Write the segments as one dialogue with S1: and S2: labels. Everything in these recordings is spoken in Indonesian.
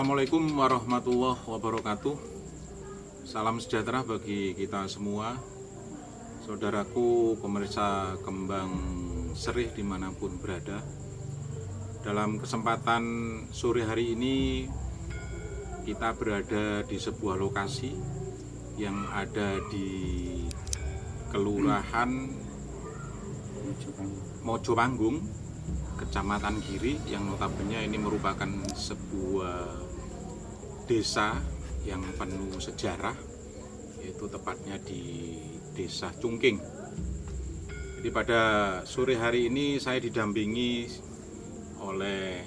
S1: Assalamualaikum warahmatullahi wabarakatuh. Salam sejahtera bagi kita semua, saudaraku pemirsa Kembang Serih dimanapun berada. Dalam kesempatan sore hari ini kita berada di sebuah lokasi yang ada di Kelurahan Mojopanggung, Kecamatan Giri, yang notabene ini merupakan sebuah desa yang penuh sejarah, yaitu tepatnya di Desa Cungking. Jadi pada sore hari ini saya didampingi oleh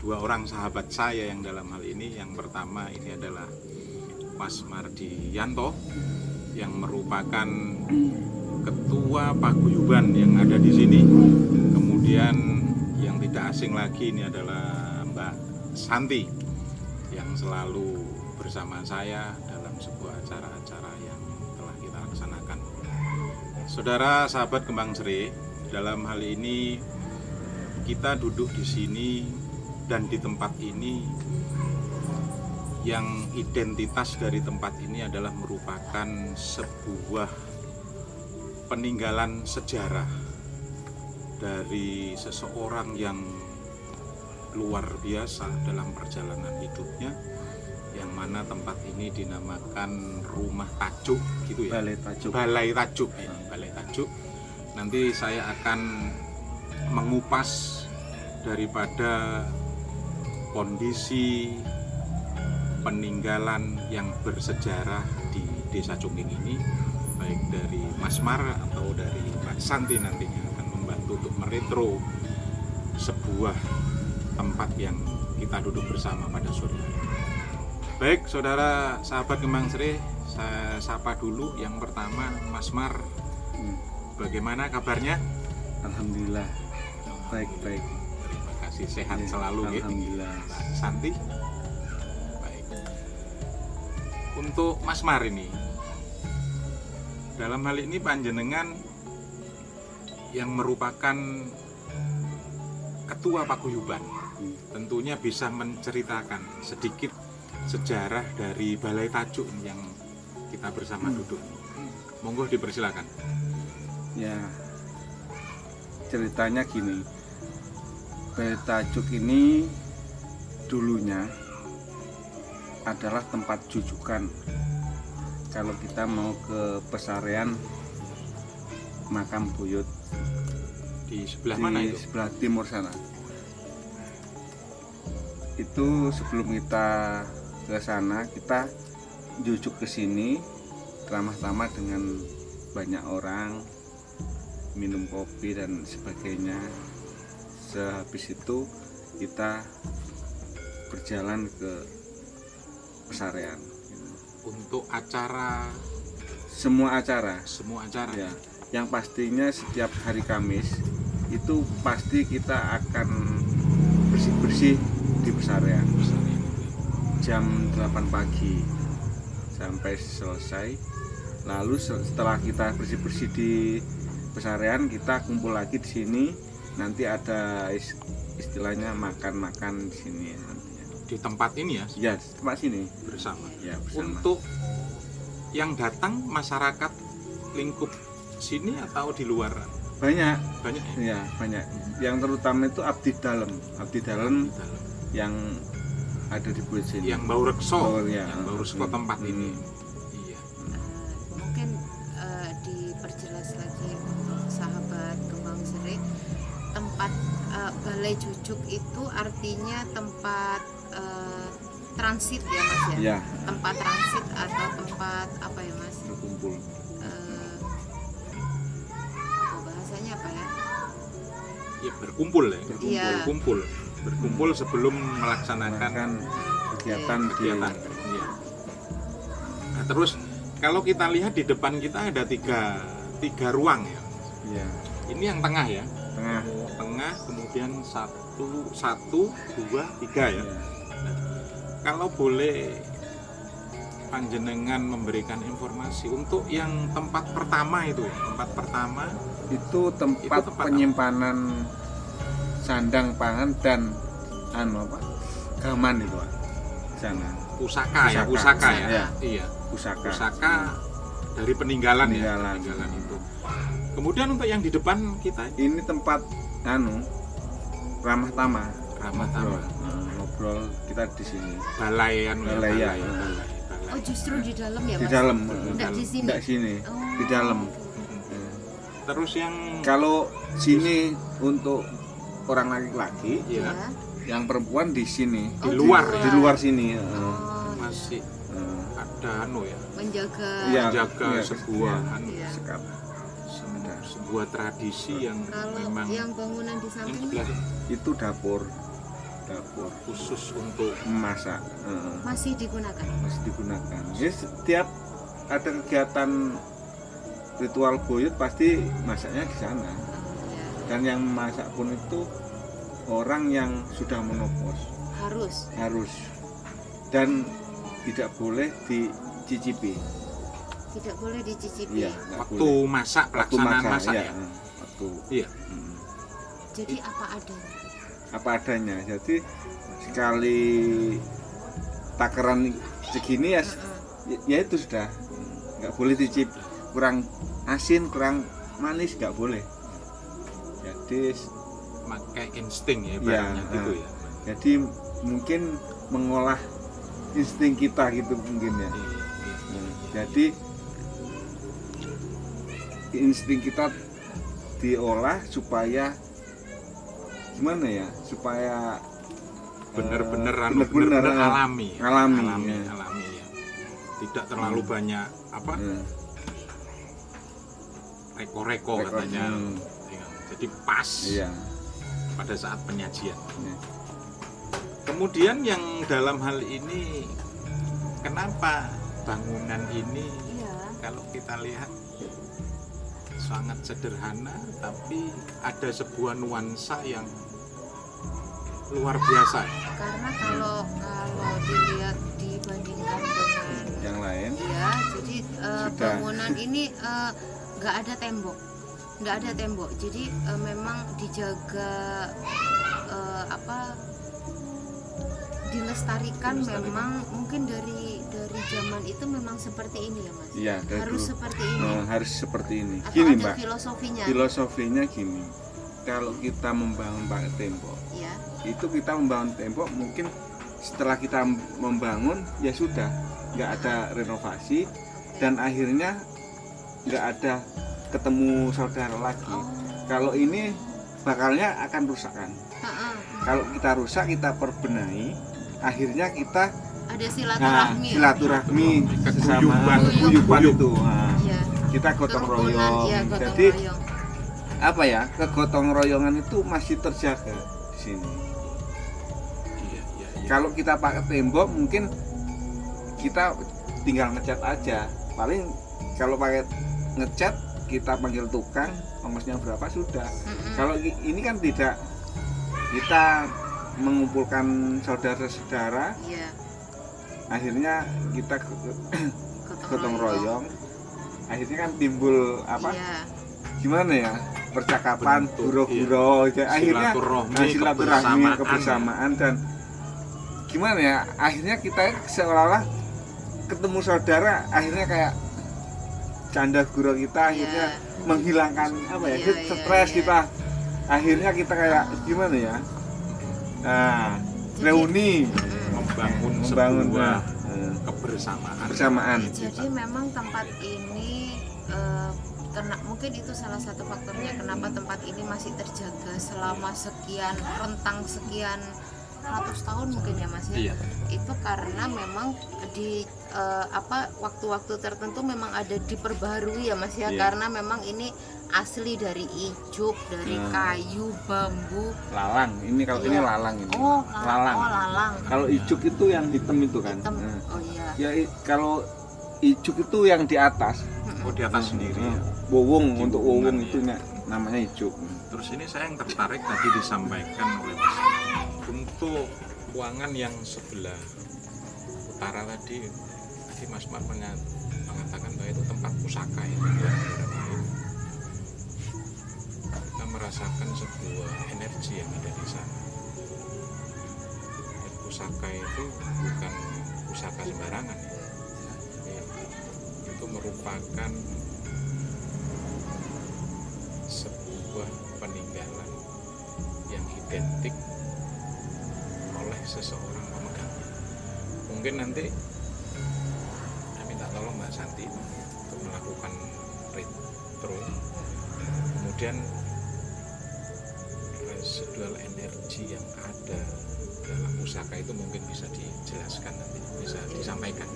S1: dua orang sahabat saya yang dalam hal ini. Yang pertama ini adalah Mas Mardiyanto yang merupakan ketua paguyuban yang ada di sini. Kemudian yang tidak asing lagi ini adalah Mbak Santi yang selalu bersama saya dalam sebuah acara-acara yang telah kita laksanakan. Saudara sahabat Kembang Serih, dalam hal ini kita duduk di sini dan di tempat ini yang identitas dari tempat ini adalah merupakan sebuah peninggalan sejarah dari seseorang yang luar biasa dalam perjalanan hidupnya, yang mana tempat ini dinamakan Rumah Tajuk gitu ya. Balai Tajuk. Nanti saya akan mengupas daripada kondisi peninggalan yang bersejarah di Desa Cungking ini, baik dari Mas Mar atau dari Mbak Santi nantinya akan membantu untuk meretro sebuah tempat yang kita duduk bersama pada sore hari. Baik, saudara sahabat Kembang Serih, saya sapa dulu yang pertama Mas Mar. Bagaimana kabarnya?
S2: Alhamdulillah, baik.
S1: Terima kasih, sehat selalu.
S2: Alhamdulillah.
S1: Mbak Santi. Baik. Untuk Mas Mar ini, dalam hal ini panjenengan yang merupakan ketua paguyuban, tentunya bisa menceritakan sedikit sejarah dari Balai Tajuk yang kita bersama duduk. Monggo dipersilakan.
S2: Ya, ceritanya gini, Balai Tajuk ini dulunya adalah tempat jujukan kalau kita mau ke pesarean makam buyut.
S1: Di sebelah mana itu?
S2: Di sebelah timur sana. Itu sebelum kita ke sana, kita jujuk ke sini ramah-tamah dengan banyak orang, minum kopi dan sebagainya. Sehabis itu kita berjalan ke pesarean.
S1: Untuk acara,
S2: Semua acara ya, yang pastinya setiap hari Kamis itu pasti kita akan bersih-bersih di pesarean jam 8 pagi sampai selesai. Lalu setelah kita bersih-bersih di pesarean, kita kumpul lagi di sini. Nanti ada istilahnya makan-makan di sini nantinya.
S1: di tempat ini ya?
S2: Ya, di tempat sini
S1: Bersama.
S2: ya, bersama.
S1: Untuk yang datang masyarakat lingkup sini atau di luar?
S2: Banyak
S1: Ya?
S2: ya, banyak. Yang terutama itu abdi dalam yang ada di Bukit sini.
S1: Yang Bau Rekso,
S2: Ya.
S1: yang Bau Rekso tempat ini. Iya.
S3: Mungkin diperjelas lagi untuk sahabat Kembang Serih, tempat Balai Jujuk itu artinya tempat transit ya Mas ya?
S2: Ya,
S3: Tempat transit atau tempat apa ya Mas?
S2: berkumpul.
S3: Apa bahasanya apa ya?
S1: Ya, berkumpul ya.
S3: Iya.
S1: Berkumpul sebelum melaksanakan
S2: Kan kegiatan.
S1: kegiatan. Iya. Nah, terus kalau kita lihat di depan kita ada tiga ruang ya.
S2: Iya.
S1: Ini yang tengah ya.
S2: Tengah.
S1: Kemudian satu, dua, tiga ya.
S2: Iya.
S1: Kalau boleh panjenengan memberikan informasi untuk yang tempat pertama itu ya. Tempat pertama
S2: Itu tempat
S1: tempat
S2: penyimpanan sandang pangan dan gaman itu, Pak. sana.
S1: Pusaka ya.
S2: Ya.
S1: Iya.
S2: Pusaka.
S1: Pusaka dari peninggalan ya.
S2: Peninggalan.
S1: Peninggalan itu. Kemudian untuk yang di depan kita
S2: Ini tempat ramah tamah.
S1: ramah tamah.
S2: Ngobrol kita di sini.
S1: Balai
S2: Balai, ya.
S3: Oh justru di dalam ya
S2: Di
S3: mas?
S2: dalam.
S3: Enggak di sini?
S2: Enggak sini.
S3: Oh.
S2: Di dalam.
S1: Terus yang
S2: Kalau sini untuk orang laki-laki,
S1: ya,
S2: yang perempuan di sini.
S1: di luar
S2: Di luar sini.
S3: Oh,
S1: masih ada ya,
S3: menjaga
S2: Iya.
S1: menjaga
S2: Iya,
S1: sebuah
S3: Iya.
S2: sekat.
S1: sebuah tradisi yang
S3: kalau
S1: memang
S3: yang bangunan di
S1: yang
S3: samping
S1: sebelah
S2: Itu dapur
S1: khusus untuk
S2: memasak.
S3: masih digunakan.
S2: Masih digunakan. Jadi setiap ada kegiatan ritual buyut pasti masaknya di sana.
S3: Ya.
S2: Dan yang memasak pun itu orang yang sudah menopos, harus dan tidak boleh dicicipi.
S3: Tidak boleh dicicipi.
S2: Iya, nggak
S1: waktu
S2: boleh.
S1: masak,
S2: Waktu
S1: pelaksanaan masak
S2: ya.
S1: ya.
S2: Waktu.
S1: Iya.
S3: Jadi apa adanya?
S2: Apa adanya. Jadi sekali takaran segini ya itu sudah nggak boleh dicip, kurang asin, kurang manis nggak boleh. Jadi
S1: Pakai insting ya,
S2: Iya,
S1: ibaratnya gitu ya.
S2: jadi mungkin mengolah insting kita gitu mungkin ya.
S1: Iya.
S2: Jadi insting kita diolah supaya gimana ya, supaya
S1: Bener-bener
S2: bener-bener,
S1: alami ya.
S2: alami,
S1: alami ya. Tidak terlalu banyak apa reko-reko
S2: Reko,
S1: katanya. Ya, jadi pas
S2: iya.
S1: pada saat penyajian.
S2: Iya.
S1: Kemudian yang dalam hal ini, kenapa bangunan ini
S3: Iya.
S1: kalau kita lihat sangat sederhana, tapi ada sebuah nuansa yang luar biasa.
S3: Karena kalau dilihat dibandingkan dengan
S2: Yang lain
S3: ya, jadi
S2: Sudah.
S3: bangunan ini nggak ada tembok, jadi memang dijaga dilestarikan. Memang mungkin dari zaman itu memang seperti ini ya mas.
S2: iya, dari
S3: Harus
S2: dulu.
S3: seperti ini.
S2: Harus seperti ini.
S3: Atau
S2: Gini
S3: ada
S2: Mbak,
S3: filosofinya.
S2: filosofinya gini. Kalau kita membangun pakai tembok,
S3: Ya.
S2: itu kita membangun tembok mungkin setelah kita membangun ya sudah nggak ada renovasi dan akhirnya nggak ada ketemu saudara lagi.
S3: Oh.
S2: Kalau ini bakalnya akan rusak kan.
S3: Ha-ha.
S2: Kalau kita rusak, kita perbenahi, akhirnya kita
S3: Ada silaturahmi.
S2: silaturahmi sesama
S1: Keguyuban.
S2: keguyuban itu.
S3: Ya.
S2: Kita gotong
S3: Kerukunan,
S2: royong.
S3: ya, gotong
S2: Jadi
S3: royong.
S2: apa ya, kegotong royongan itu masih terjaga di sini.
S1: Iya.
S2: Kalau kita pakai tembok mungkin kita tinggal ngecat aja. Paling kalau pakai ngecat kita panggil tukang, ongkosnya berapa sudah. Kalau ini kan tidak, kita mengumpulkan saudara-saudara,
S3: Iya.
S2: akhirnya kita gotong royong, akhirnya kan timbul apa?
S3: Iya.
S2: Gimana ya? Percakapan,
S1: Bentuk,
S2: guro-guro, akhirnya
S1: silaturahmi,
S2: kebersamaan dan gimana ya? Akhirnya kita seolah-olah ketemu saudara, akhirnya kayak canda gurau kita, akhirnya menghilangkan apa ya?
S3: Iya,
S2: Stres
S3: iya.
S2: kita. Akhirnya kita kayak gimana ya? Nah, reuni,
S1: membangun
S2: nah,
S1: sebuah kebersamaan.
S2: bersamaan.
S3: Jadi memang tempat ini mungkin itu salah satu faktornya kenapa tempat ini masih terjaga selama sekian rentang sekian ratus tahun mungkin ya mas ya.
S1: Iya.
S3: Itu karena memang di waktu-waktu tertentu memang ada diperbarui ya mas ya.
S2: Iya.
S3: Karena memang ini asli dari ijuk, dari kayu, bambu.
S2: Lalang, ini kalau ini lalang ini.
S3: Oh,
S2: lalang.
S3: Oh, lalang.
S2: Kalau ijuk itu yang hitam itu kan.
S3: Hitam.
S2: Nah,
S3: Oh iya.
S2: ya kalau ijuk itu yang di atas.
S1: Oh, di atas sendiri ya.
S2: Wowong,
S1: Di
S2: untuk
S1: wowongan,
S2: wowong itu namanya ijuk.
S1: Terus ini saya yang tertarik tadi disampaikan oleh Mas, untuk ruangan yang sebelah utara tadi Mas Mar mengatakan bahwa itu tempat pusaka ya. Kita merasakan sebuah energi yang ada di sana. Dan pusaka itu bukan pusaka sembarangan ya. Itu merupakan sebuah peninggalan yang identik oleh seseorang pemegangnya. Mungkin nanti saya minta tolong Mbak Santi untuk melakukan retro, kemudian residual energi yang ada dalam pusaka itu mungkin bisa dijelaskan nanti, bisa disampaikan.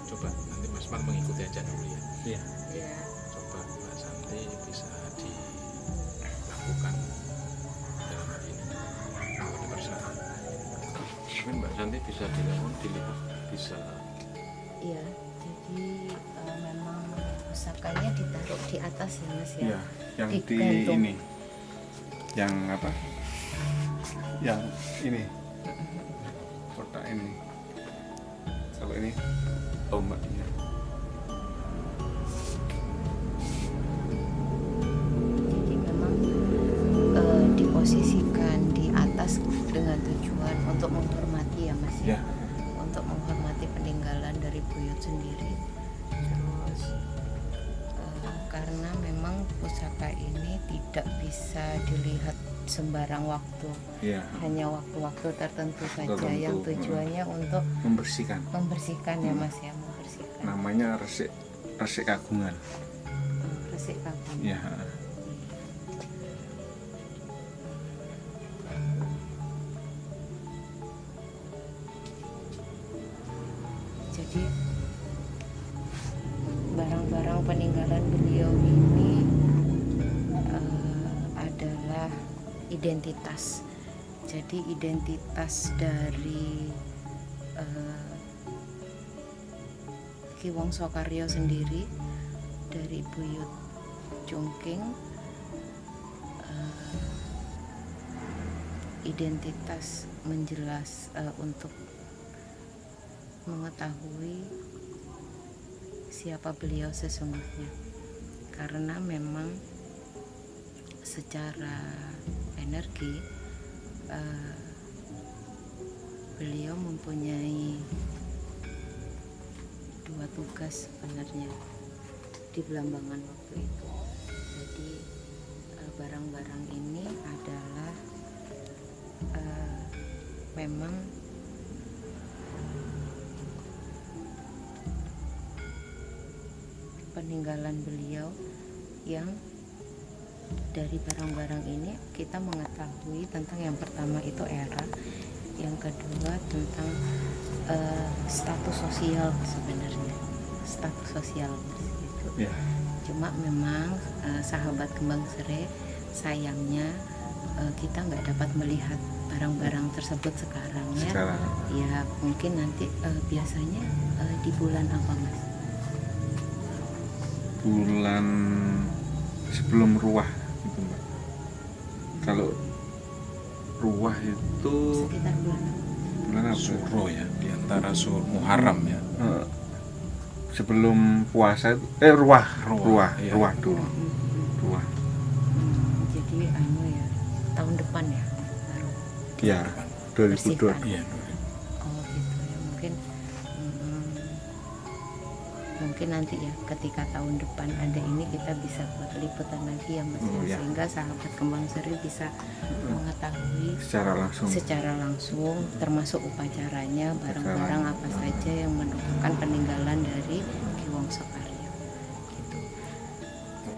S1: Coba nanti Mas Man mengikuti aja dulu ya.
S2: Iya.
S3: Ya.
S1: Coba Mbak Santi bisa dilakukan dalam hal ini. Kalau dipersilakan. Mungkin Mbak Santi bisa dilihat, bisa.
S3: Iya, jadi memang pusakanya ditaruh di atas ya Mas ya.
S2: Iya, yang di
S3: Digantung.
S2: ini. Yang apa? Yang ini. Kotak ini. Kalau ini tombaknya.
S3: Jadi memang diposisikan di atas dengan tujuan untuk menghormati ya Mas ya.
S2: Ya.
S3: Untuk menghormati peninggalan dari buyut sendiri. Terus karena memang pusaka ini tidak bisa dilihat sembarang waktu,
S2: Iya.
S3: hanya waktu-waktu tertentu saja
S2: Tertentu,
S3: yang tujuannya untuk
S2: Membersihkan.
S3: ya Mas ya, membersihkan.
S2: Namanya resik kagungan.
S3: Resik kagung.
S2: Ya.
S3: Jadi barang-barang peninggalan beliau ini adalah identitas. Jadi identitas dari Ki Wongso Karyo sendiri, dari Buyut Chungking, identitas menjelas untuk mengetahui siapa beliau sesungguhnya, karena memang secara energi beliau mempunyai dua tugas sebenarnya di Belambangan waktu itu. Jadi barang-barang ini adalah memang peninggalan beliau, yang dari barang-barang ini kita mengetahui tentang yang pertama itu era, yang kedua tentang status sosial sebenarnya, status sosial gitu.
S2: Ya.
S3: Cuma memang sahabat Kembang Seri, sayangnya kita nggak dapat melihat barang-barang tersebut sekarang ya.
S2: Sekarang.
S3: Ya mungkin nanti biasanya di bulan apa Mas?
S2: Bulan sebelum ruah gitu Mbak. Kalau ruah itu
S3: Sekitar bulan apa?
S2: bulan apa?
S1: Suro ya, di antara Suro Muharram ya.
S2: Sebelum puasa itu ruah
S1: Iya.
S2: ruah dulu. Ruah.
S3: Jadi ya tahun depan ya baru
S2: Ya, 2002.
S3: bersihkan.
S1: Iya.
S3: Oh gitu ya, mungkin nanti ya ketika tahun depan ada ini kita bisa buat liputan lagi ya Mas
S2: Ya.
S3: sehingga sahabat Kembang Seri bisa mengetahui
S2: Secara langsung.
S3: termasuk upacaranya, barang-barang apa saja yang merupakan peninggalan dari Ki Wongso Karyo gitu.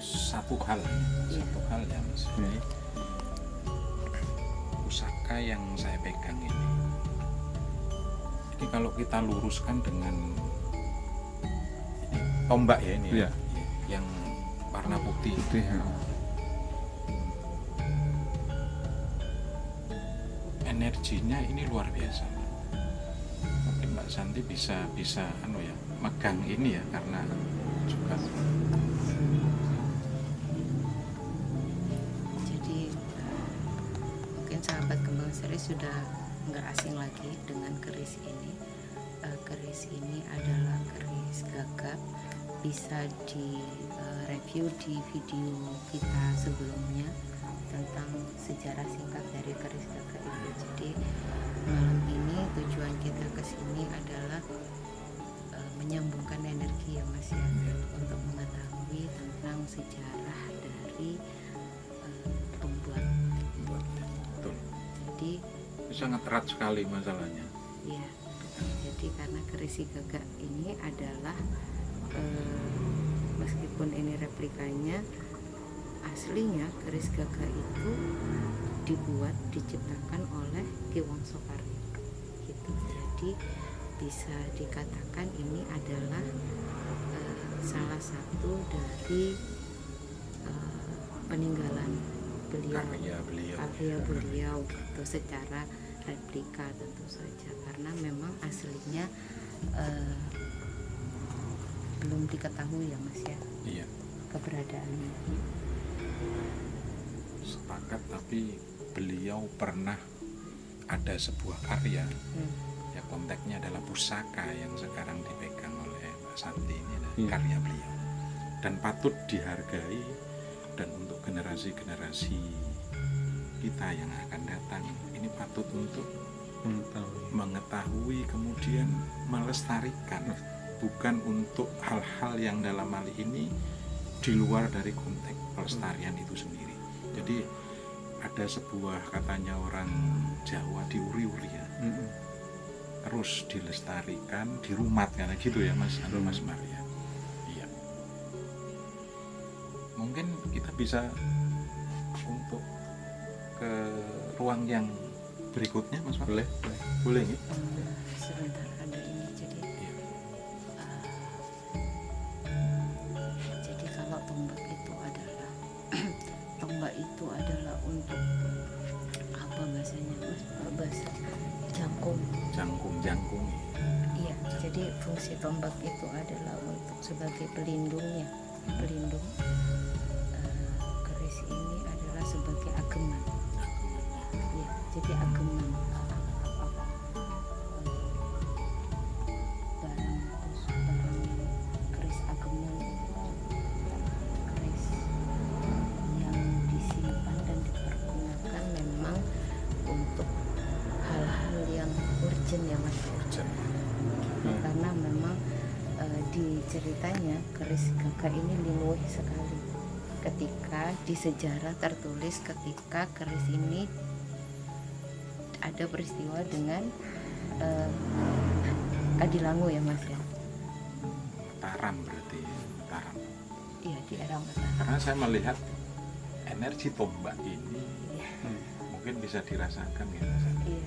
S1: Satu hal ya Mas.
S2: Ya.
S1: Pusaka yang saya pegang ini kalau kita luruskan dengan ini, tombak ya ini
S2: Iya.
S1: yang warna putih,
S2: Putih, ya.
S1: energinya ini luar biasa. Mungkin Mbak Santi bisa megang ini ya, karena juga
S3: Jadi mungkin sahabat Kembang Seri sudah nggak asing lagi dengan keris ini. Keris ini adalah keris gagap, bisa di review di video kita sebelumnya tentang sejarah singkat dari keris gagap itu. Jadi malam ini tujuan kita ke sini adalah menyambungkan energi ya Mas ya, untuk mengetahui tentang sejarah dari Tombak.
S1: Betul.
S3: Jadi
S1: Sangat erat sekali masalahnya.
S3: ya, jadi karena keris gagak ini adalah meskipun ini replikanya, aslinya keris gagak itu diciptakan oleh Ki Wangsakarya gitu. Jadi bisa dikatakan ini adalah salah satu dari peninggalan
S1: Karya beliau
S3: gitu, secara replika tentu saja, karena memang aslinya belum diketahui ya Mas ya,
S1: Iya,
S3: keberadaannya.
S1: sepakat. Tapi beliau pernah ada sebuah karya, ya konteksnya adalah pusaka yang sekarang dipegang oleh Mbak Santi ini adalah karya beliau dan patut dihargai. Dan untuk generasi-generasi kita yang akan datang ini patut untuk mengetahui kemudian melestarikan, bukan untuk hal-hal yang dalam hal ini di luar dari konteks pelestarian itu sendiri. Jadi ada sebuah katanya orang Jawa diuri-uri ya, terus dilestarikan, dirumat karena gitu ya Mas Maria. Iya. Mungkin kita bisa untuk ke ruang yang berikutnya Mas Pak. Boleh ya?
S3: Sebentar, ada ini jadi jadi kalau tombak itu adalah untuk apa bahasanya Mas? Bahasa
S1: Jangkung.
S3: Iya, jadi fungsi tombak itu adalah untuk sebagai pelindung. Keris ini adalah sebagai ageman. Ya, jadi ageman barang keris ageman itu keris yang disimpan dan dipergunakan memang untuk hal-hal yang urgent ya Mas. Karena memang di ceritanya keris gagak ini linuh sekali ketika di sejarah tertulis ketika keris ini ada peristiwa dengan Kadilangu ya Mas ya.
S1: Mataram berarti Mataram.
S3: Iya, di era Mataram.
S1: Karena saya melihat energi tombak ini mungkin bisa dirasakan ya Mas.
S3: Iya.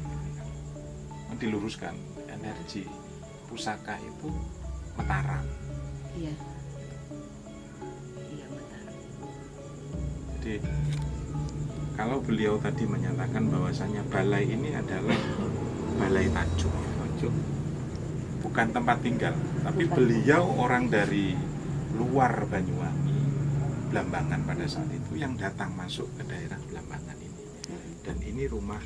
S1: Diluruskan energi pusaka itu Mataram.
S3: Iya. Iya, Mataram.
S1: Jadi kalau beliau tadi menyatakan bahwasanya balai ini adalah balai tajuk, bukan tempat tinggal, tapi beliau orang dari luar Banyuwangi, Blambangan pada saat itu yang datang masuk ke daerah Blambangan ini. Dan ini rumah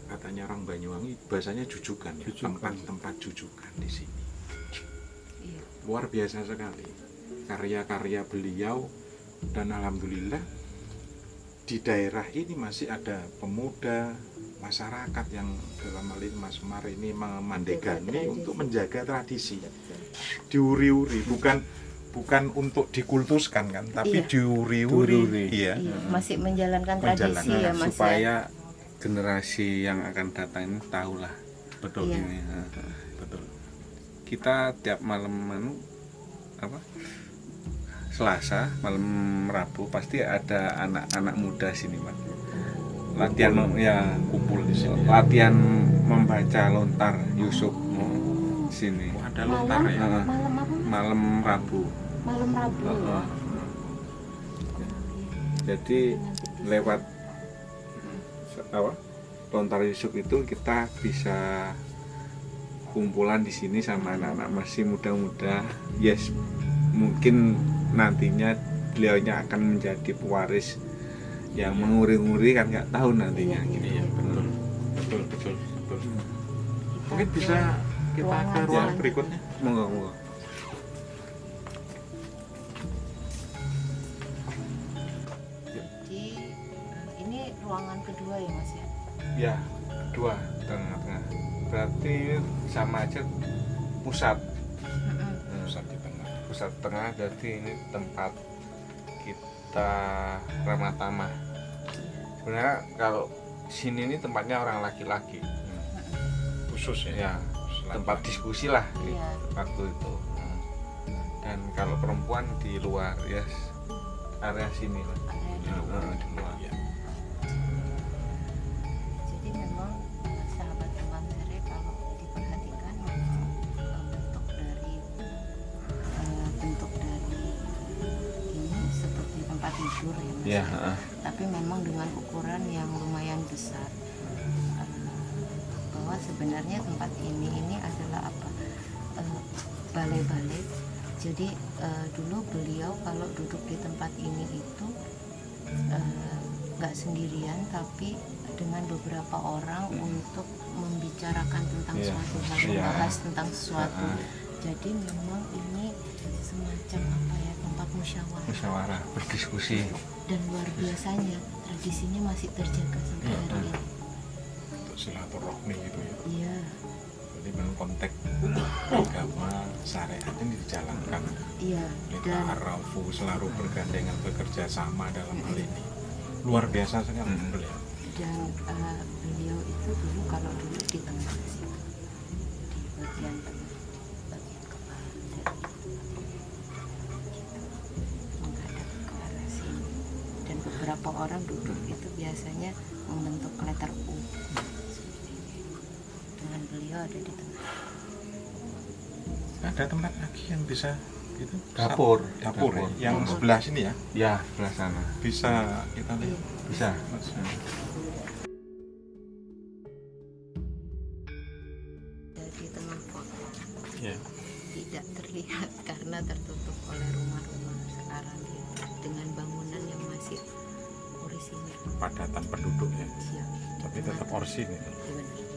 S1: katanya orang Banyuwangi bahasanya jujukan ya, tempat jujukan di sini.
S3: Iya.
S1: Luar biasa sekali karya-karya beliau, dan alhamdulillah di daerah ini masih ada pemuda masyarakat yang dalam hal ini Mas Mar ini memandegani untuk menjaga tradisi. Diuri-uri, bukan untuk dikultuskan kan, tapi diuri-uri. Iya.
S3: Masih menjalankan tradisi ya Mas
S2: supaya generasi yang akan datang ini tahulah
S1: betul.
S3: Iya.
S2: ini.
S1: Betul.
S2: Kita tiap malam Selasa, malam Rabu pasti ada anak-anak muda sini, Pak. Latihan
S1: kumpul di sini.
S2: Latihan membaca lontar Yusuf sini.
S1: Oh, ada lontar ya.
S3: Malam apa?
S2: Malam Rabu.
S3: Malam Rabu.
S2: Jadi lewat lontar Yusuf itu kita bisa kumpulan di sini sama anak-anak masih muda-muda. Yes, mungkin nantinya beliaunya akan menjadi pewaris yang menguri-nguri, kan nggak tahu nantinya.
S1: Iya, betul. Mungkin bisa kita ke ruang berikutnya.
S2: Monggo.
S3: Jadi ini ruangan kedua ya Mas ya.
S1: Ya,
S2: 2 tengah-tengah. Berarti sama aja pusat.
S1: Pusat di tengah.
S2: Pusat tengah berarti ini tempat kita ramah tamah. Sebenarnya kalau sini ini tempatnya orang laki-laki.
S1: Khusus ya.
S2: Ya, tempat diskusi lah
S3: Iya.
S2: waktu itu. Dan kalau perempuan di luar ya area sini lah.
S1: Di luar.
S2: Di luar.
S1: Ya.
S3: Jadi memang sahabat teman sere kalau diperhatikan memang bentuk dari ini seperti tempat tidur ya Mas.
S2: Ya,
S3: Tapi memang dengan ukuran yang lumayan besar. Bahwa sebenarnya tempat ini adalah apa? Balai-balai. Jadi dulu beliau kalau duduk di tempat ini itu nggak sendirian, tapi dengan beberapa orang untuk membicarakan tentang
S2: Iya.
S3: suatu hal,
S2: Iya.
S3: membahas tentang sesuatu. Jadi memang ini semacam apa ya, tempat
S2: musyawarah, berdiskusi.
S3: dan luar biasanya tradisinya masih terjaga sampai
S2: Iya.
S3: hari ini.
S1: Untuk silaturahmi gitu ya.
S3: Iya,
S1: Jadi memang konteks agama syariat ini dijalankan.
S3: iya.
S1: Oleh
S3: Dan
S1: ta'arafu, selalu bergandengan bekerja sama dalam hal ini. Luar biasa sekali beliau.
S3: beliau itu dulu kalau dulu di tengah sini, di bagian tengah, bagian kepala dari menghadap ke arah sini. Dan beberapa orang duduk itu biasanya membentuk letter U. Dengan beliau ada di tengah.
S1: Ada tempat lagi yang bisa gitu?
S2: Dapur.
S1: Dapur ya?
S2: Dapur.
S1: Yang
S3: Dapur.
S1: sebelah sini ya?
S2: Ya, sebelah sana.
S1: Bisa kita lihat.
S2: Bisa.
S3: Dari tengah foto
S1: Ya.
S3: tidak terlihat karena tertutup oleh rumah-rumah sekarang gitu, dengan bangunan yang masih orisinil.
S1: Padatan penduduk ya.
S3: Siap.
S1: Tapi tetap orsin itu.
S3: Iya benar.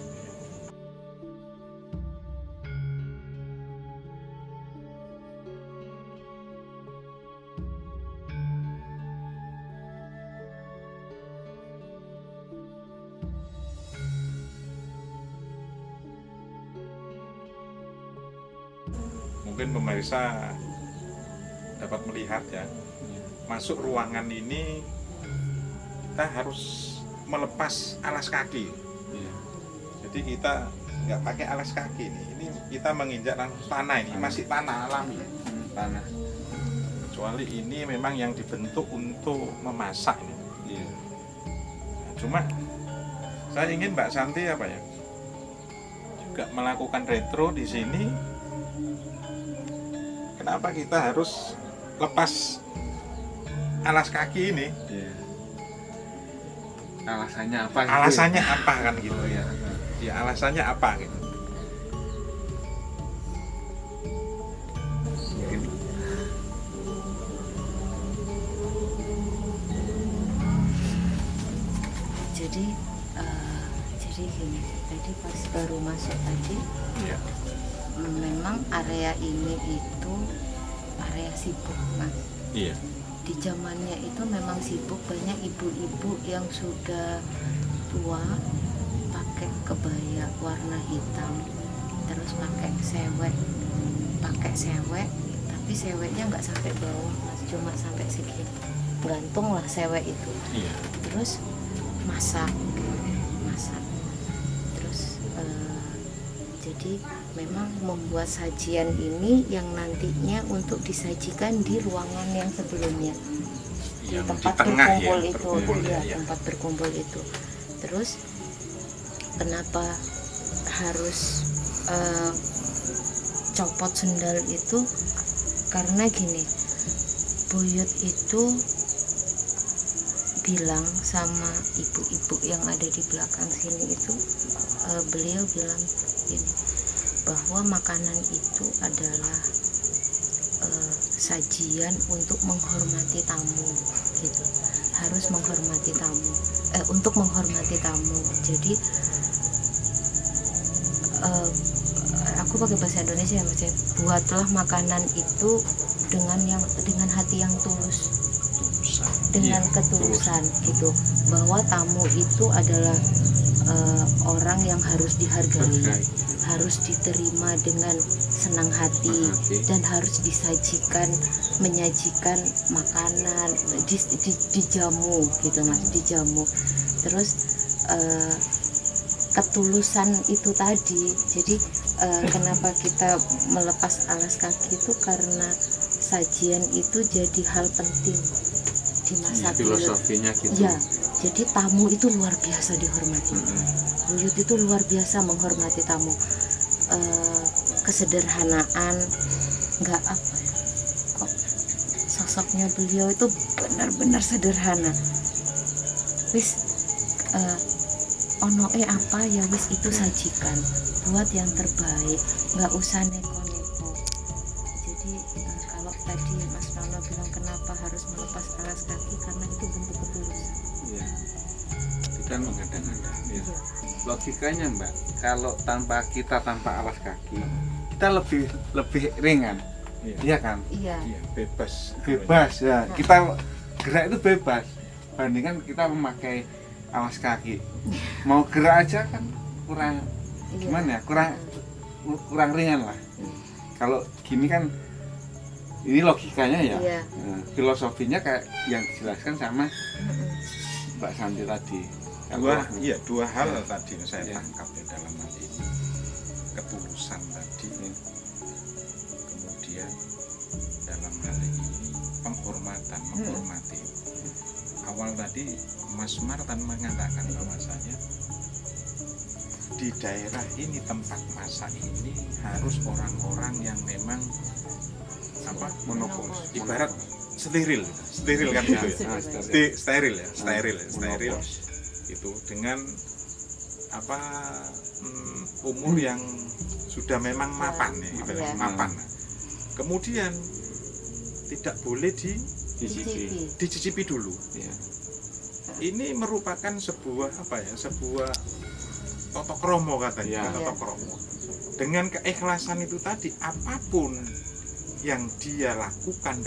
S1: Mungkin pemirsa dapat melihat ya, masuk ruangan ini kita harus melepas alas kaki.
S2: Iya.
S1: Jadi kita nggak pakai alas kaki nih. Ini kita menginjak langsung tanah, ini masih tanah alami.
S2: Tanah.
S1: Kecuali ini memang yang dibentuk untuk memasak ini.
S2: Iya.
S1: Nah, cuma saya ingin Mbak Santi apa ya, juga melakukan retro di sini. Kenapa kita harus lepas alas kaki ini?
S2: Iya. Alasannya apa? gitu?
S1: Alasannya apa kan gitu
S2: Oh,
S1: ya?
S2: ya.
S1: Ya alasannya apa gitu?
S3: Jadi gini, tadi pas baru masuk tadi
S1: Iya.
S3: memang area ini itu area sibuk Mas.
S1: Iya.
S3: Di zamannya itu memang sibuk, banyak ibu-ibu yang sudah tua pakai kebaya warna hitam, terus pakai sewek, tapi seweknya nggak sampai bawah Mas, cuma sampai segini, gantung lah sewek itu.
S1: Iya.
S3: Terus masak, terus jadi memang membuat sajian ini yang nantinya untuk disajikan di ruangan yang sebelumnya, di
S1: Yang
S3: tempat
S1: di tengah ya,
S3: berkumpul itu,
S1: berkumpul
S3: ya,
S1: ya.
S3: tempat berkumpul itu. Terus kenapa harus copot sendal itu? Karena gini, buyut itu bilang sama ibu-ibu yang ada di belakang sini itu, beliau bilang gini, bahwa makanan itu adalah sajian untuk menghormati tamu gitu, harus menghormati tamu, untuk menghormati tamu. Jadi aku pakai bahasa Indonesia ya Mas ya, buatlah makanan itu dengan hati yang tulus, dengan ketulusan gitu, bahwa tamu itu adalah orang yang harus dihargai, harus diterima dengan senang hati, dan harus menyajikan makanan, dijamu gitu Mas, dijamu. Terus ketulusan itu tadi. Jadi kenapa kita melepas alas kaki itu karena sajian itu jadi hal penting di masa
S2: filosofinya gitu.
S3: Ya, jadi tamu itu luar biasa dihormati. Buyut itu luar biasa menghormati tamu. Kesederhanaan, nggak apa ya, kok sosoknya beliau itu benar-benar sederhana. Wis ono apa ya wis itu sajikan, buat yang terbaik, nggak usah neko-neko. Jadi kalau tadi Mas Nono bilang kenapa harus melepas alas kaki, karena itu bentuk ketulusan.
S2: Iya. Tidak mengada-ngada. Ya. Logikanya Mbak, kalau tanpa alas kaki, kita lebih ringan. Iya kan?
S3: Iya.
S1: Bebas
S2: Ya. Kita gerak itu bebas. Bandingkan kita memakai alas kaki, mau gerak aja kan kurang gimana ya, kurang ringan lah. Kalau gini kan, ini logikanya ya. Nah, filosofinya kayak yang dijelaskan sama Mbak Santi tadi.
S1: Dua hal tadi yang saya tangkap ya dalam hal ini, ketulusan tadi, kemudian dalam hal ini penghormatan, menghormati. Awal tadi Mas Martan mengatakan bahwasanya di daerah ini, tempat masak ini harus orang-orang yang memang monopol, ibarat steril kan gitu ya. Steril itu dengan umur yang sudah memang mapan ya, ibaratnya mapan. Kemudian tidak boleh dicicipi dulu. Ini merupakan sebuah toto kromo katanya, toto kromo. Dengan keikhlasan itu tadi, apapun yang dia lakukan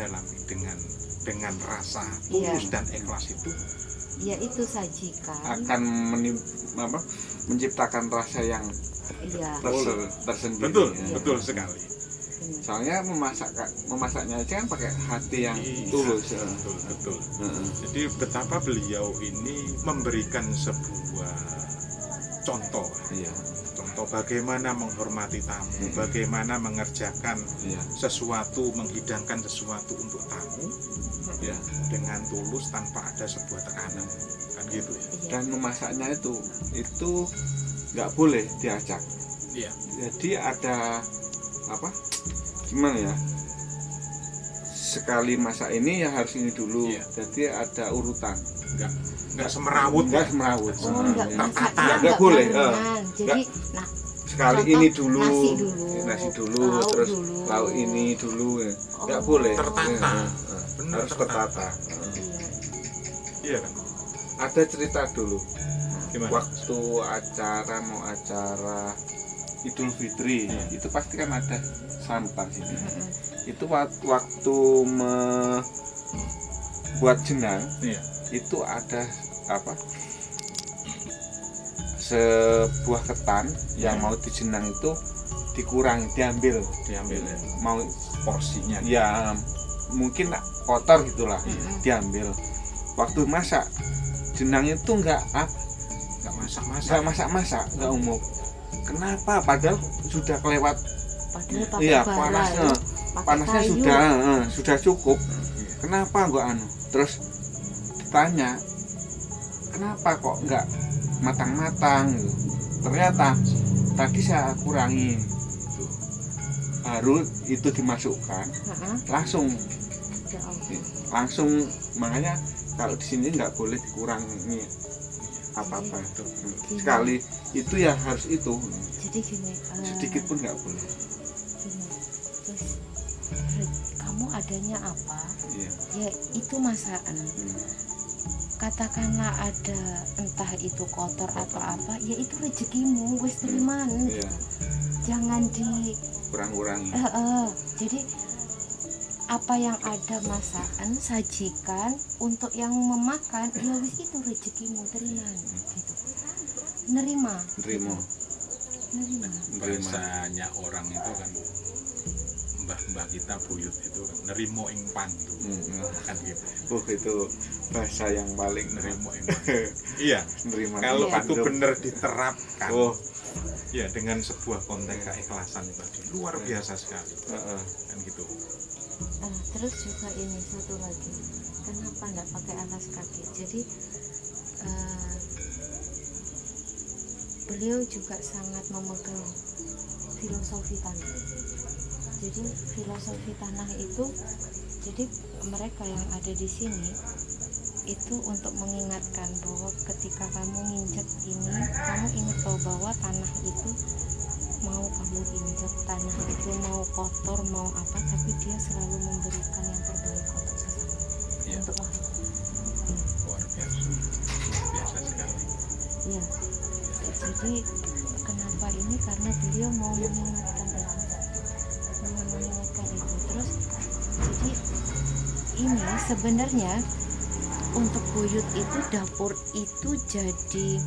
S1: dengan rasa tulus dan ikhlas itu,
S3: ya itu sajikan
S2: akan menciptakan rasa yang tersendiri.
S1: Betul sekali.
S2: Soalnya memasaknya aja kan pakai hati yang tulus.
S1: Betul. Jadi betapa beliau ini memberikan sebuah contoh. Contoh bagaimana menghormati tamu, bagaimana mengerjakan sesuatu, menghidangkan sesuatu untuk tamu, dengan tulus tanpa ada sebuah tekanan, kan gitu ya.
S2: Dan memasaknya itu nggak boleh diacak. Jadi ada gimana ya, sekali masak ini ya harus ini dulu. Jadi ada urutan,
S1: nggak semerawut.
S3: Nggak
S2: boleh.
S3: Jadi
S2: sekali ini dulu, nasi dulu, terus lauk ini dulu, nggak boleh.
S1: Tertata.
S2: Harus tertata.
S1: Iya kan?
S2: Ada cerita dulu.
S1: Gimana?
S2: Waktu mau acara Idul Fitri, itu pasti kan ada santan sini. Itu waktu buat jenang, itu ada sebuah ketan yang mau dijenang itu dikurangi, diambil mau
S1: porsinya.
S2: Ya mungkin kotor gitulah, diambil. Waktu masak jenang itu nggak masak, nggak umum. Kenapa? Padahal sudah kelewat. Panasnya sudah cukup. Kenapa nggak Terus ditanya, kenapa kok nggak matang-matang? Ternyata tadi saya kurangin. Baru itu dimasukkan, langsung. Makanya kalau di sini nggak boleh dikurangi apa-apa. Sekali itu ya harus itu.
S3: Jadi gini,
S2: sedikit pun nggak boleh.
S3: Terus kamu adanya apa? Ya itu masakan. Katakanlah ada entah itu kotor atau apa, ya itu rezekimu, wis teriman. Jangan
S2: kurang-kurangi.
S3: Jadi apa yang ada masakan sajikan untuk yang memakan, ya wis itu rezekimu, teriman gitu. nerima.
S1: Bahasanya orang itu kan, mbah-mbah kita buyut itu kan nerimo ing pantu, kan gitu.
S2: Oh, itu bahasa yang paling
S1: Nerimo ing pantu. Iya,
S2: nerima.
S1: kalau
S3: Iya.
S1: itu benar diterapkan,
S2: Oh,
S1: ya dengan sebuah konteks keikhlasan tadi luar biasa sekali, kan gitu.
S3: Terus juga ini satu lagi, kenapa nggak pakai alas kaki? Jadi beliau juga sangat memegang filosofi tanah. Jadi filosofi tanah itu, jadi mereka yang ada di sini itu untuk mengingatkan bahwa ketika kamu nginjek ini, kamu ingat bahwa tanah itu mau kamu injek, tanah itu mau kotor mau apa, tapi dia selalu memberikan yang terbaik untuk sesama,
S1: Iya.
S3: untuk makhluk.
S1: Luar biasa sekali.
S3: Iya. Jadi kenapa ini, karena beliau mau mengingatkan itu. Terus jadi ini sebenarnya untuk buyut itu, dapur itu jadi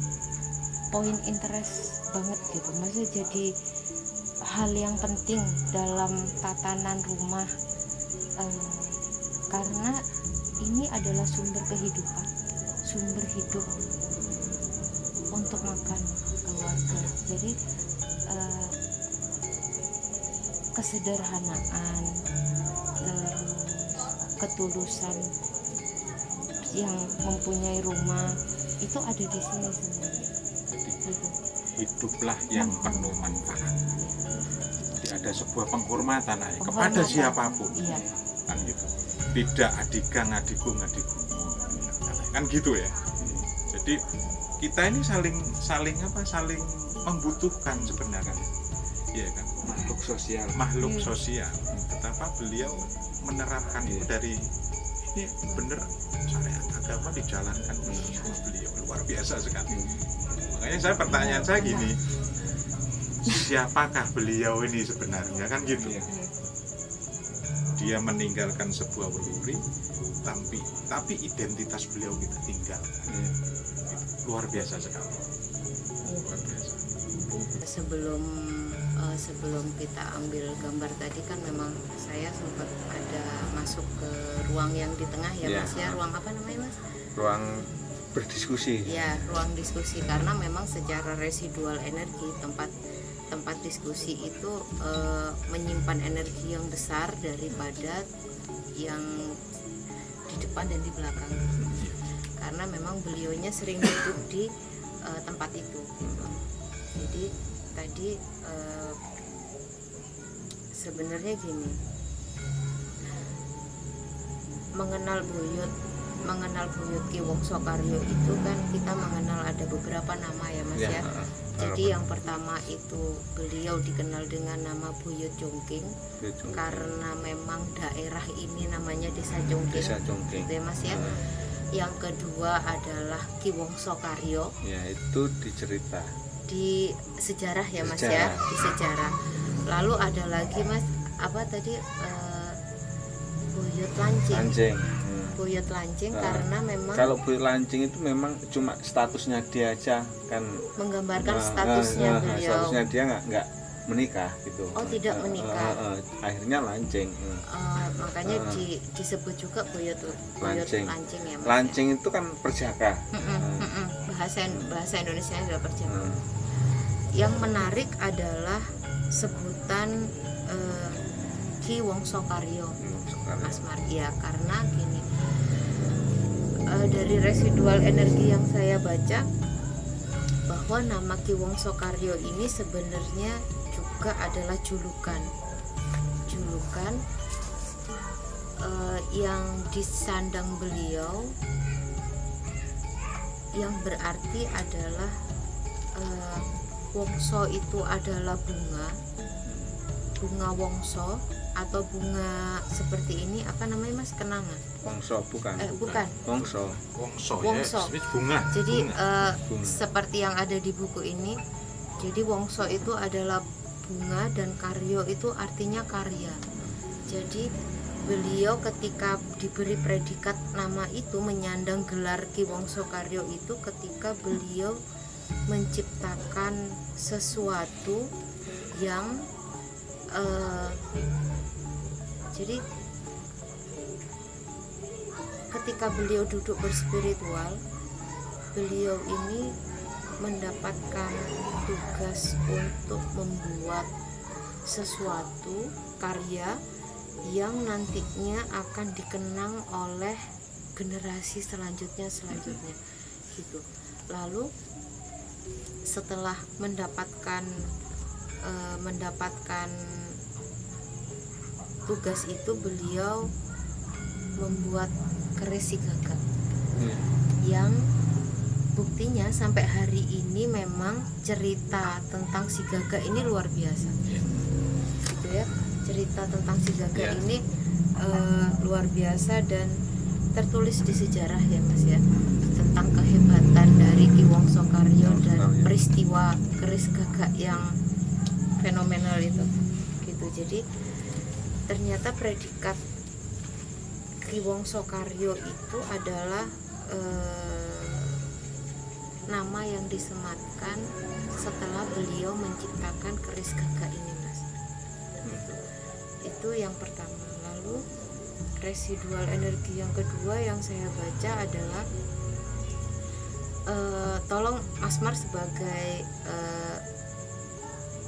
S3: poin interest banget gitu, maksudnya jadi hal yang penting dalam tatanan rumah, karena ini adalah sumber kehidupan, sumber hidup untuk makan keluarga. Jadi kesederhanaan, terus ketulusan yang mempunyai rumah itu ada di sini sebenarnya. Gitu.
S1: Hiduplah yang penuh manfaat. Jadi ada sebuah penghormatan kepada
S3: Penghormatan.
S1: siapapun,
S3: Iya.
S1: kan gitu. Tidak adigang adigung adigung, kan gitu ya. Jadi kita ini saling membutuhkan sebenarnya, ya kan, makhluk
S3: Iya.
S1: sosial. Betapa beliau menerapkan itu dari ini bener, syariat agama dijalankan sama beliau, luar biasa sekali. Makanya saya pertanyaan saya gini, siapakah beliau ini sebenarnya, kan gitu. Dia meninggalkan sebuah weluri, tapi identitas beliau kita tinggalkan. Luar biasa sekali. Luar biasa.
S3: Sebelum kita ambil gambar tadi kan memang saya sempat ada masuk ke ruang yang di tengah ya,
S2: Iya.
S3: Mas ya, ruang apa namanya, Mas?
S2: ruang berdiskusi.
S3: Ya, ruang diskusi, karena memang secara residual energi tempat diskusi itu menyimpan energi yang besar daripada yang di depan dan di belakang, karena memang beliaunya sering duduk di tempat itu gitu. Jadi tadi sebenarnya gini, mengenal buyut Ki Wongso Karyo itu kan kita mengenal ada beberapa nama ya, Mas ya. Jadi yang pertama itu beliau dikenal dengan nama Buyut Jongking, karena memang daerah ini namanya Desa Jongking, gitu ya, Mas ya. Yang kedua adalah Ki Wongso Karyo.
S2: Ya, itu dicerita
S3: Di sejarah ya, Mas ya, di sejarah. Lalu ada lagi, Mas, apa tadi, Buyut Lancing. Buyut Lancing karena memang
S2: Kalau Buyut Lancing itu memang cuma statusnya dia aja kan,
S3: menggambarkan statusnya beliau.
S2: statusnya dia nggak menikah gitu.
S3: Oh, tidak menikah.
S2: Akhirnya lancing.
S3: Makanya disebut juga Buyut
S2: Lancing.
S3: Lancing ya, Mas.
S2: Lancing itu kan perjaka.
S3: Bahasa Indonesia adalah perjaka. Yang menarik adalah sebutan Ki Wongso Karyo, Mas Maria, karena gini, dari residual energi yang saya baca bahwa nama Ki Wongso Karyo ini sebenarnya juga adalah julukan yang disandang beliau, yang berarti adalah Wongso itu adalah bunga wongso, atau bunga seperti ini, apa namanya, Mas, kenanga?
S2: Wongso bukan.
S3: Bukan.
S2: Wongso.
S1: Ya, bunga.
S3: Jadi
S1: bunga.
S3: seperti yang ada di buku ini, jadi Wongso itu adalah bunga dan Karyo itu artinya karya. Jadi beliau ketika diberi predikat nama itu menyandang gelar Ki Wongso Karyo itu ketika beliau menciptakan sesuatu yang jadi ketika beliau duduk berspiritual, beliau ini mendapatkan tugas untuk membuat sesuatu karya yang nantinya akan dikenang oleh generasi selanjutnya gitu. Lalu setelah mendapatkan tugas itu, beliau membuat keris Sigaga yang buktinya sampai hari ini memang cerita tentang Sigaga ini luar biasa gitu ya. Cerita tentang Sigaga ini luar biasa dan tertulis di sejarah ya Mas ya, tentang kehebatan dari Ki Wongso Karyo dan peristiwa keris gagak yang fenomenal itu gitu. Jadi ternyata predikat Ki Wongso Karyo itu adalah nama yang disematkan setelah beliau menciptakan keris gagak ini Mas. Itu yang pertama. Lalu residual energi yang kedua yang saya baca adalah tolong Mas Mar sebagai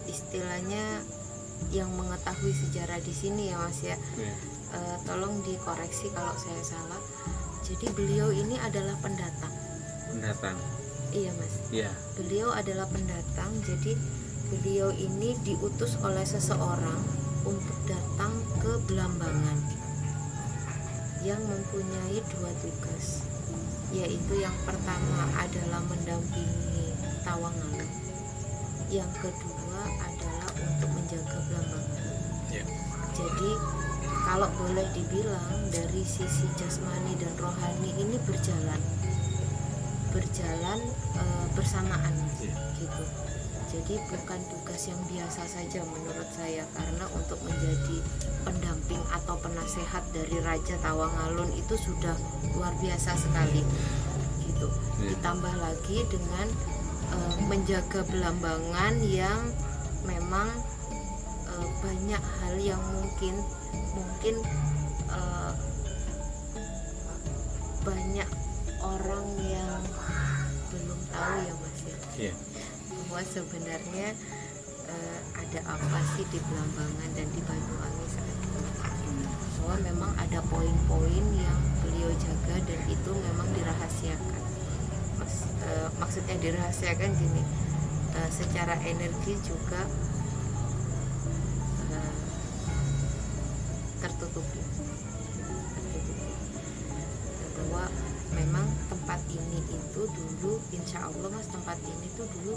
S3: istilahnya yang mengetahui sejarah di sini ya Mas ya, tolong dikoreksi kalau saya salah. Jadi beliau ini adalah pendatang. Iya Mas. Iya. Beliau adalah pendatang. Jadi beliau ini diutus oleh seseorang untuk datang ke Belambangan yang mempunyai 2 tugas, yaitu yang pertama adalah mendampingi Tawangan, yang kedua adalah untuk menjaga Belambangan. Jadi kalau boleh dibilang dari sisi jasmani dan rohani ini berjalan bersamaan gitu. Jadi bukan tugas yang biasa saja menurut saya, karena untuk menjadi pendamping atau penasehat dari Raja Tawangalun itu sudah luar biasa sekali gitu. Ditambah lagi dengan menjaga Belambangan yang memang banyak hal yang mungkin banyak orang yang belum tahu ya Mas ya. Bahwa sebenarnya ada apa sih di Belambangan dan di Banyuwangi saat itu. Bahwa memang ada poin-poin yang beliau jaga dan itu memang dirahasiakan. Maksudnya dirahasiakan gini, secara energi juga tertutupi. Bahwa memang tempat ini itu dulu, insya Allah Mas, tempat ini tuh dulu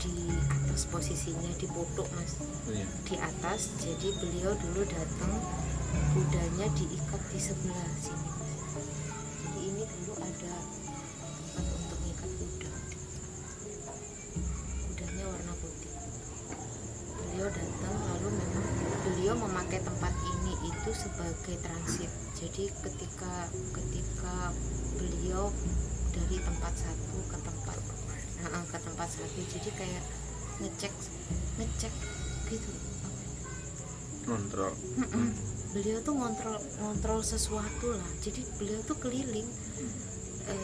S3: di atas posisinya, di pojok Mas, di atas. Jadi beliau dulu datang, kudanya diikat di sebelah sini Mas. Jadi ini dulu ada tempat untuk mengikat kuda, kudanya warna putih. Beliau datang, lalu memang beliau memakai tempat ini itu sebagai transit. Jadi ketika beliau dari tempat satu ke tempat satu, jadi kayak ngecek gitu,
S2: kontrol.
S3: Beliau tuh ngontrol sesuatu lah. Jadi beliau tuh keliling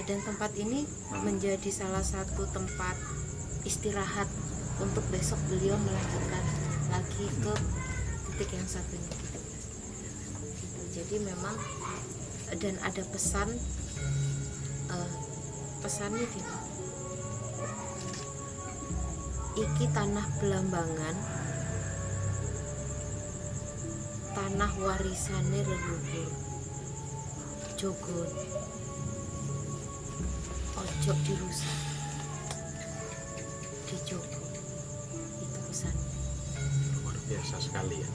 S3: dan tempat ini menjadi salah satu tempat istirahat untuk besok beliau melanjutkan lagi ke titik yang satunya gitu. Jadi memang dan ada pesannya gini, iki tanah Belambangan, tanah warisane leluhur, jogon ojo dirusak, dijogo. Itu pesannya.
S1: Luar biasa sekali ya.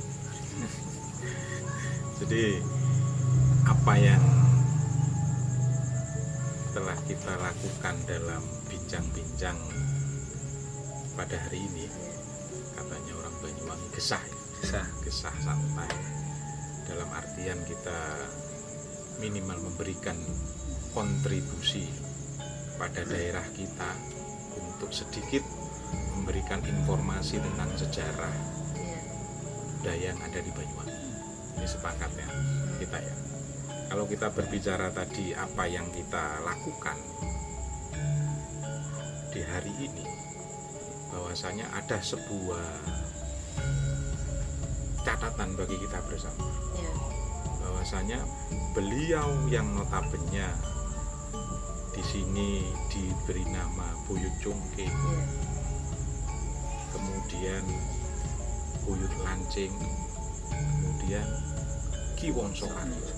S1: Jadi apa yang telah kita lakukan dalam bincang-bincang pada hari ini, katanya orang Banyuwangi gesah santai, dalam artian kita minimal memberikan kontribusi pada daerah kita untuk sedikit memberikan informasi tentang sejarah
S3: Iya.
S1: budaya yang ada di Banyuwangi. Ini sepakatnya kita ya. Kalau kita berbicara tadi apa yang kita lakukan di hari ini, bahwasanya ada sebuah catatan bagi kita bersama,
S3: Iya.
S1: bahwasanya beliau yang notabene di sini diberi nama Buyut Cungking,
S3: Iya.
S1: kemudian Buyut Lancing, kemudian Ki Wongso Karyo.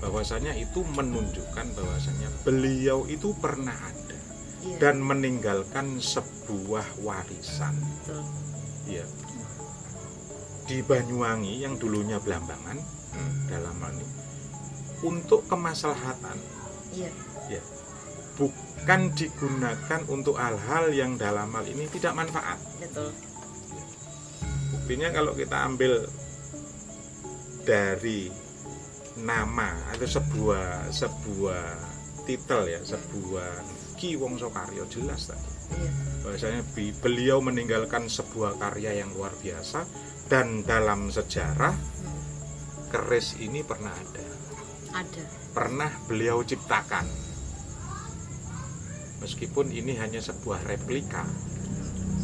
S1: Bahwasanya itu menunjukkan bahwasanya beliau itu pernah ada
S3: Iya.
S1: dan meninggalkan sebuah warisan,
S3: Betul.
S1: ya, di Banyuwangi yang dulunya Blambangan dalam hal ini untuk kemaslahatan,
S3: Iya.
S1: ya, bukan digunakan untuk hal-hal yang dalam hal ini tidak manfaat.
S3: Betul.
S1: Buktinya kalau kita ambil dari nama atau sebuah titel ya, sebuah Ki Wongso Karyo, jelas tadi
S3: Iya.
S1: bahwasanya beliau meninggalkan sebuah karya yang luar biasa, dan dalam sejarah keris ini pernah
S3: Ada.
S1: pernah beliau ciptakan, meskipun ini hanya sebuah replika.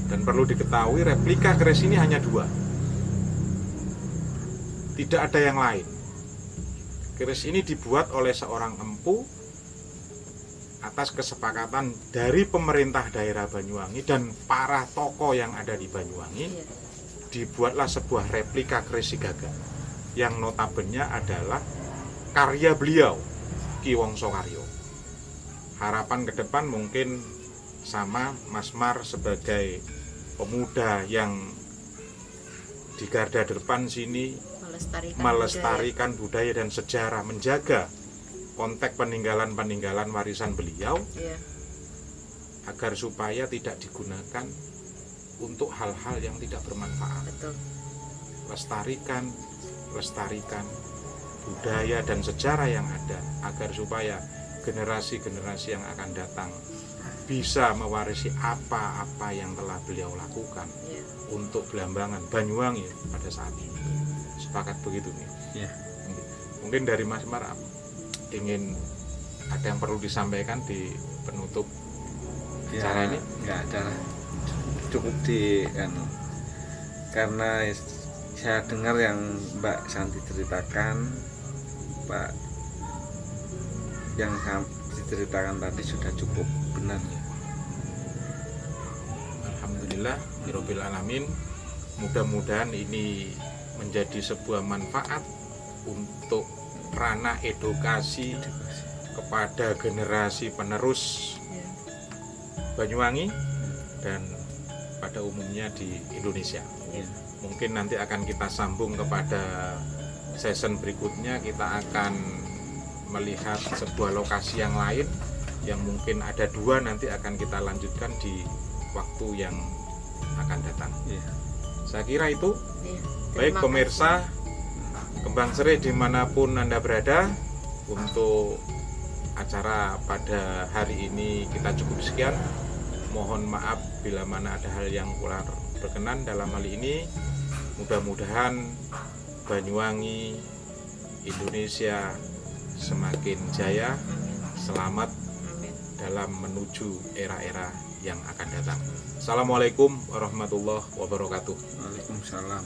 S1: Dan perlu diketahui replika keris ini hanya 2, tidak ada yang lain. Keris ini dibuat oleh seorang empu atas kesepakatan dari pemerintah daerah Banyuwangi dan para tokoh yang ada di Banyuwangi.
S3: Iya.
S1: Dibuatlah sebuah replika keris Sigaga yang notabene adalah karya beliau, Ki Wongso Karyo. Harapan ke depan mungkin sama Mas Mar sebagai pemuda yang di garda depan sini melestarikan budaya dan sejarah, menjaga konteks peninggalan-peninggalan warisan beliau,
S3: Iya.
S1: agar supaya tidak digunakan untuk hal-hal yang tidak bermanfaat.
S3: Betul.
S1: Lestarikan budaya dan sejarah yang ada, agar supaya generasi-generasi yang akan datang bisa mewarisi apa-apa yang telah beliau lakukan
S3: Iya.
S1: untuk Blambangan Banyuwangi pada saat ini. Sepakat begitu nih.
S2: Ya.
S1: Mungkin dari Mas Mar ingin ada yang perlu disampaikan di penutup acara ini?
S2: Nggak ada, cukup di karena saya dengar yang Mbak Santi ceritakan, Pak, yang diceritakan tadi sudah cukup benar.
S1: Alhamdulillah Rabbil Alamin. Mudah-mudahan ini menjadi sebuah manfaat untuk ranah edukasi kepada generasi penerus
S3: Iya.
S1: Banyuwangi dan pada umumnya di Indonesia.
S3: Iya.
S1: Mungkin nanti akan kita sambung kepada season berikutnya. Kita akan melihat sebuah lokasi yang lain yang mungkin ada 2, nanti akan kita lanjutkan di waktu yang akan datang.
S2: Ya.
S1: Saya kira itu.
S3: Iya.
S1: Baik
S3: Terima
S1: pemirsa
S3: kasih.
S1: Kembang Seri dimanapun Anda berada, untuk acara pada hari ini kita cukup sekian. Mohon maaf bila mana ada hal yang kurang berkenan dalam hal ini. Mudah-mudahan Banyuwangi, Indonesia semakin jaya, selamat
S3: Amin.
S1: dalam menuju era-era yang akan datang. Assalamualaikum warahmatullahi wabarakatuh.
S2: Waalaikumsalam.